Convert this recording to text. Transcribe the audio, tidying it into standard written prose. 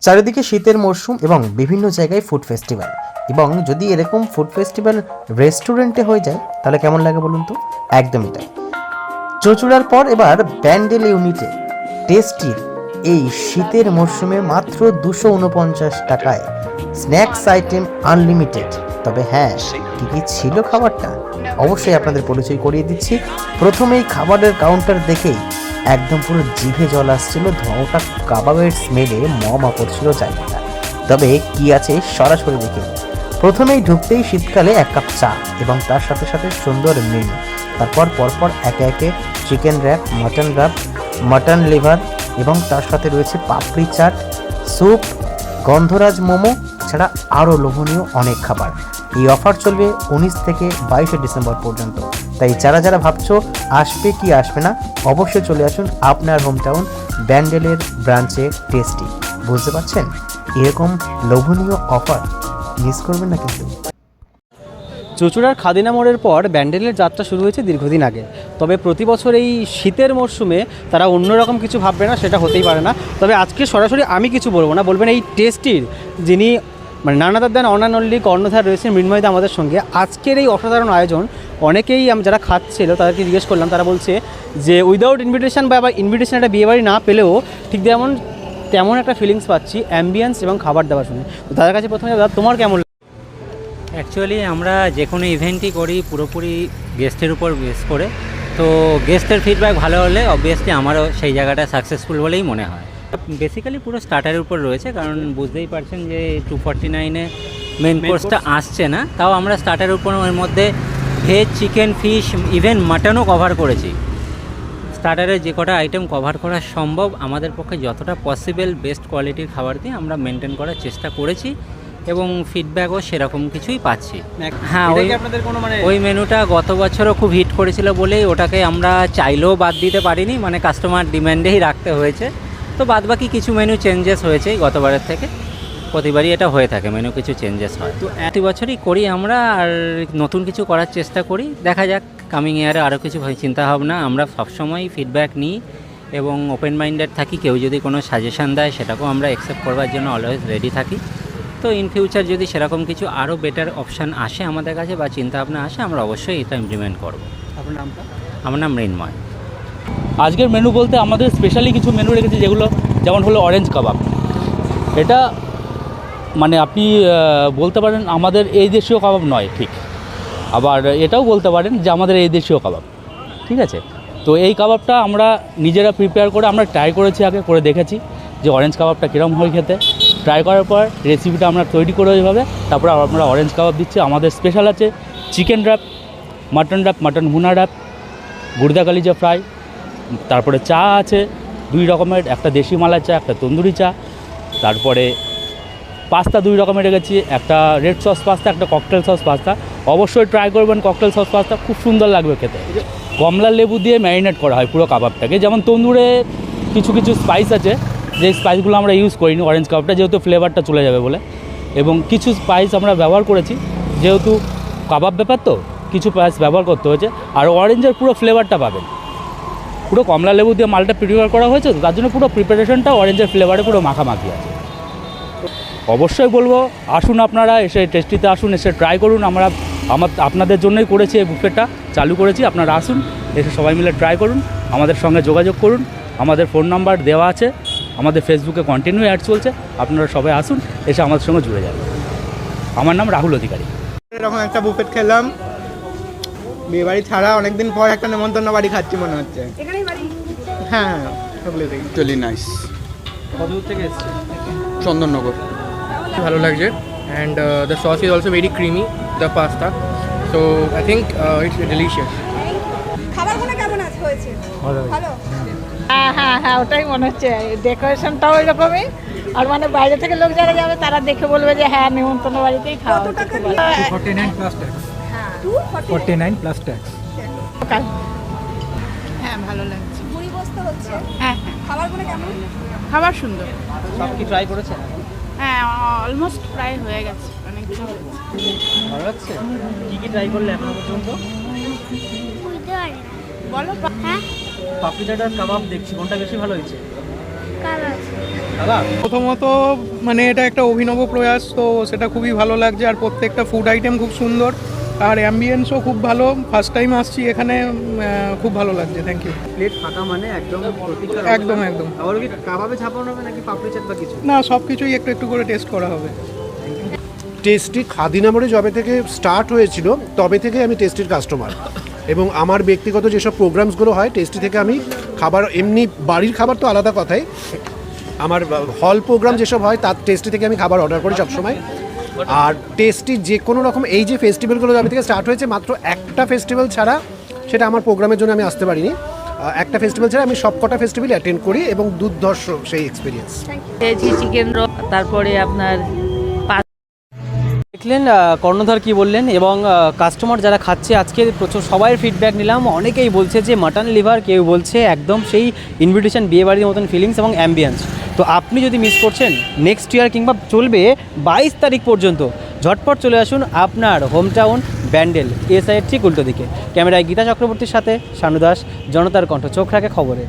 চারিদিকে শীতের মরশুম এবং বিভিন্ন জায়গায় ফুড ফেস্টিভ্যাল, এবং যদি এরকম ফুড ফেস্টিভ্যাল রেস্টুরেন্টে হয়ে যায় তাহলে কেমন লাগে বলুন তো? একদমই তাই। চুঁচুড়ার পর এবার ব্যান্ডেল ইউনিটে টেস্টির এই শীতের মরশুমে মাত্র 249 টাকায় স্ন্যাক্স আইটেম আনলিমিটেড। তবে হ্যাঁ, কী কী ছিল খাবারটা অবশ্যই আপনাদের পরিচয় করিয়ে দিচ্ছি। প্রথমেই খাবারের কাউন্টার দেখেই একদম পুরো জিভে জল আসছিল, ধোঁয়াটা কাবাবের স্মেলে পড়ছিল জায়গাটা। তবে কি আছে সরাসরি দেখে। প্রথমেই ঢুকতেই শীতকালে এক কাপ চা এবং তার সাথে সাথে সুন্দর মেনু। তারপর পরপর একে একে চিকেন র্যাপ, মাটন লিভার এবং তার সাথে রয়েছে পাপড়ি চাট, স্যুপ, গন্ধরাজ মোমো ছাড়া আরও লোভনীয় অনেক খাবার। এই অফার চলবে 19 থেকে 22 ডিসেম্বর পর্যন্ত। তাই যারা ভাবছো আসবে কি আসবে না, অবশ্যই চলে আসুন আপনার হোম টাউন ব্যান্ডেলের ব্রাঞ্চে টেস্টি। বুঝতে পারছেন, এরকম লোভনীয় অফার মিস করবেন না কিন্তু। চুঁচুড়ার খাদিনা মোড়ের পর ব্যান্ডেলের যাত্রা শুরু হয়েছে দীর্ঘদিন আগে। তবে প্রতি বছর এই শীতের মরশুমে তারা অন্যরকম কিছু ভাববে না, সেটা হতেই পারে না। তবে আজকে সরাসরি আমি কিছু বলবো না, বলবেন এই টেস্টির যিনি নানাদার দেন অনানল্লি কর্ণধার রয়েছেন মৃন্ময়দা আমাদের সঙ্গে। আজকের এই অসাধারণ আয়োজন অনেকেই যারা খাচ্ছিল তাদেরকে জিজ্ঞেস করলাম, তারা বলছে যে উইদাউট ইনভিটেশন বা ইনভিটেশন একটা বিয়েবাড়ি না পেলেও ঠিক তেমন একটা ফিলিংস পাচ্ছি অ্যাম্বিয়েন্স এবং খাবার দাবার শুনে। তো তাদের কাছে প্রথমে দাদা তোমার কেমন? অ্যাকচুয়ালি আমরা যে কোনো ইভেন্টই করি পুরোপুরি গেস্টের উপর বেস করে। তো গেস্টের ফিডব্যাক ভালো হলে অবভিয়াসলি আমারও সেই জায়গাটা সাকসেসফুল বলেই মনে হয়। বেসিক্যালি পুরো স্টার্টারের উপর রয়েছে, কারণ বুঝতেই পারছেন যে 249-এ মেন কোর্সটা আসছে না। তাও আমরা স্টার্টারের উপর এর মধ্যে ভেজ, চিকেন, ফিশ, ইভেন মাটনও কভার করেছি। স্টার্টারে যে কটা আইটেম কভার করা সম্ভব আমাদের পক্ষে যতটা পসিবল বেস্ট কোয়ালিটির খাবার দিয়ে আমরা মেনটেন করার চেষ্টা করেছি এবং ফিডব্যাকও সেরকম কিছুই পাচ্ছি। হ্যাঁ, ওই মেনুটা গত বছরও খুব হিট করেছিল বলেই ওটাকে আমরা চাইলেও বাদ দিতে পারিনি, মানে কাস্টমার ডিম্যান্ডেই রাখতে হয়েছে। তো বাদবাকি কিছু মেনু চেঞ্জেস হয়েছে গতবারের থেকে, প্রতিবারই এটা হয়ে থাকে, মেনু কিছু চেঞ্জেস হয়। তো প্রতি বছরই করি আমরা, আর নতুন কিছু করার চেষ্টা করি। দেখা যাক কামিং ইয়ারে আরও কিছু চিন্তাভাবনা। আমরা সবসময়ই ফিডব্যাক নিই এবং ওপেন মাইন্ডেড থাকি। কেউ যদি কোনো সাজেশান দেয় সেটাকেও আমরা অ্যাকসেপ্ট করবার জন্য অলওয়েজ রেডি থাকি। তো ইন ফিউচার যদি সেরকম কিছু আরও বেটার অপশান আসে আমাদের কাছে বা চিন্তাভাবনা আসে, আমরা অবশ্যই এটা ইমপ্লিমেন্ট করব। আপনার নামটা? আমার নাম মৃন্ময়। আজকের মেনু বলতে আমাদের স্পেশালি কিছু মেনু রেখেছি, যেগুলো যেমন হলো অরেঞ্জ কাবাব। এটা মানে আপনি বলতে পারেন আমাদের এই দেশীয় কাবাব নয় ঠিক, আবার এটাও বলতে পারেন যে আমাদের এই দেশীয় কাবাব, ঠিক আছে। তো এই কাবাবটা আমরা নিজেরা প্রিপেয়ার করে আমরা ট্রাই করেছি, আগে করে দেখেছি যে অরেঞ্জ কাবাবটা কীরকম হয় খেতে। ট্রাই করার পর রেসিপিটা আমরা তৈরি করে ওইভাবে তারপরে আমরা অরেঞ্জ কাবাব দিচ্ছি। আমাদের স্পেশাল আছে চিকেন র্যাপ, মাটন ভুনা র্যাপ, গুর্দা কালিজা ফ্রাই, তারপরে চা আছে 2 রকমের, একটা দেশি মালাই চা, একটা তন্দুরি চা। তারপরে পাস্তা 2 রকমের রেখেছি, একটা রেড সস পাস্তা, একটা ককটেল সস পাস্তা। অবশ্যই ট্রাই করবেন ককটেল সস পাস্তা, খুব সুন্দর লাগবে খেতে। কমলা লেবু দিয়ে ম্যারিনেট করা হয় পুরো কাবাবটাকে। যেমন তন্দুরে কিছু স্পাইস আছে, যে স্পাইসগুলো আমরা ইউজ করিনি অরেঞ্জ কাবাবটা, যেহেতু ফ্লেভারটা চলে যাবে বলে। এবং কিছু স্পাইস আমরা ব্যবহার করেছি, যেহেতু কাবাব ব্যাপার তো কিছু স্পাইস ব্যবহার করতে হয়েছে। আর অরেঞ্জের পুরো ফ্লেভারটা পাবেন, পুরো কমলা লেবু দিয়ে মালটা প্রিপেয়ার করা হয়েছে, তো তার জন্য পুরো প্রিপারেশনটা অরেঞ্জের ফ্লেভারে পুরো মাখামাখি আছে। অবশ্যই বলবো আসুন, আপনারা এসে টেস্টিতে আসুন, এসে ট্রাই করুন। আপনাদের জন্যই করেছি এই বুফেটা চালু করেছি। আপনারা আসুন, এসে সবাই মিলে ট্রাই করুন, আমাদের সঙ্গে যোগাযোগ করুন। আমাদের ফোন নাম্বার দেওয়া আছে, আমাদের ফেসবুকে কন্টিনিউ অ্যাড চলছে। আপনারা সবাই আসুন, এসে আমাদের সঙ্গে জুড়ে যাবেন। আমার নাম রাহুল অধিকারী। এরকম একটা বুফেট খেলাম, বিয়ে বাড়ি ছাড়া অনেকদিন পর একটা নেমন্তন্ন বাড়ি খাচ্ছি মনে হচ্ছে। হ্যাঁ, রিয়েলি নাইস। কত দূর থেকে এসেছে? চন্দননগর। ভালো লাগছে, and the sauce is also very creamy, the pasta, so I think it's delicious. খাবারগুলো কেমন আছে হয়েছে? ভালো। হ্যাঁ, ওটাই মনে হচ্ছে। ডেকোরেশনটাও ওই রকমই, আর মানে বাইরে থেকে লোক যারা যাবে তারা দেখে বলবে যে হ্যাঁ নেমন্তন্ন বাড়িতেই খাওয়া। কত টাকা? 49 প্লাস ট্যাক্স। 49 plus tax. হ্যাঁ, ভালো লাগছে। মুড়ি বসতে হচ্ছে। হ্যাঁ, খাবারগুলো কেমন? খাবার সুন্দর। সব কি ট্রাই করেছেন? হ্যাঁ, অলমোস্ট প্রায় হয়ে গেছে, অনেক কিছু হয়েছে। ভালো লাগছে। কী ট্রাই করলে এখনো পর্যন্ত? বলো। হ্যাঁ, পাপড়ি চাট আর কাবাব দেখছি, কোনটা বেশি ভালো হয়েছে? দাদা প্রথমত মানে এটা একটা অভিনব প্রয়াস, তো সেটা খুবই ভালো লাগছে। আর প্রত্যেকটা ফুড আইটেম খুব সুন্দর, আর অ্যাম্বিয়েন্সও খুব ভালো। ফার্স্ট টাইম আসছি এখানে, খুব ভালো লাগছে। Thank you. প্লেট ফাঁকা মানে একদম একদম একদম। আবার কি কাবাবে ছাপানো হবে নাকি পাপড়ি চাট বা কিছু? না, সব কিছুই একটু একটু করে টেস্ট করা হবে। টেস্টি খাদিনা মোড়ে যবে থেকে স্টার্ট হয়েছিল তবে থেকে আমি টেস্টির কাস্টমার, এবং আমার ব্যক্তিগত যেসব প্রোগ্রামসগুলো হয় টেস্টি থেকে আমি খাবার, এমনি বাড়ির খাবার তো আলাদা কথাই, আমার হল প্রোগ্রাম যেসব হয় তার টেস্টি থেকে আমি খাবার অর্ডার করি সবসময়। আর টেস্টি যে কোনো রকম, এই যে ফেস্টিভ্যালগুলো যবে থেকে স্টার্ট হয়েছে, মাত্র একটা ফেস্টিভ্যাল ছাড়া, সেটা আমার প্রোগ্রামের জন্য আমি আসতে পারিনি, একটা ফেস্টিভ্যাল ছাড়া আমি সবকটা ফেস্টিভ্যাল অ্যাটেন্ড করি, এবং দুর্ধর্ষ সেই এক্সপিরিয়েন্স। চিকেন রোল, তারপরে আপনার দেখলেন কর্ণধার কি বললেন, এবং কাস্টমার যারা খাচ্ছে আজকে প্রচুর সবাই ফিডব্যাক নিলাম। অনেকেই বলছে যে মাটন লিভার, কেউ বলছে একদম সেই ইনভিটেশন বিয়েবাড়ির মতন ফিলিংস এবং অ্যাম্বিয়েন্স। তো আপনি যদি মিস করছেন, নেক্সট ইয়ার কিংবা চলবে 22 তারিখ পর্যন্ত, ঝটপট চলে আসুন আপনার হোম টাউন ব্যান্ডেল, এসআইয়ের ঠিক উল্টো দিকে। ক্যামেরায় গীতা চক্রবর্তীর সাথে শানু দাস, জনতার কণ্ঠ, চোখ রাখে খবরে।